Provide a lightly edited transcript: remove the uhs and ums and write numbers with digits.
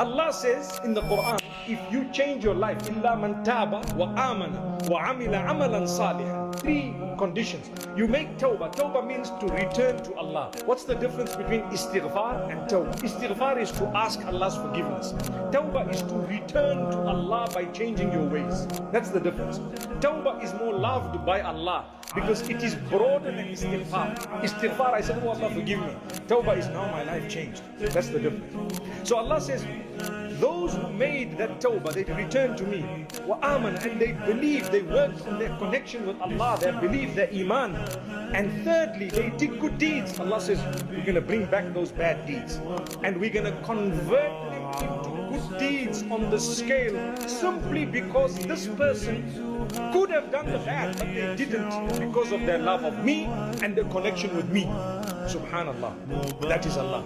Allah says in the Quran, if you change your life, إِلَّا مَنْ تَابَ وَآمَنَ وَعَمِلَ عَمَلًا صَالِحًا. 3 conditions. You make tawbah. Tawbah means to return to Allah. What's the difference between istighfar and tawbah? Istighfar is to ask Allah's forgiveness. Tawbah is to return to Allah by changing your ways. That's the difference. Tawbah is more loved by Allah because it is broader than istighfar. Istighfar, I said, oh Allah, forgive me. Tawbah is now my life changed. That's the difference. So Allah says, those who made that tawbah, they returned to me, وَآمَنَ, and they believe, they worked on their connection with Allah, their belief, their iman. And thirdly, they did good deeds. Allah says, we're going to bring back those bad deeds. And we're going to convert them into good deeds on the scale, simply because this person could have done the bad, but they didn't, because of their love of me and their connection with me. Subhanallah. That is Allah.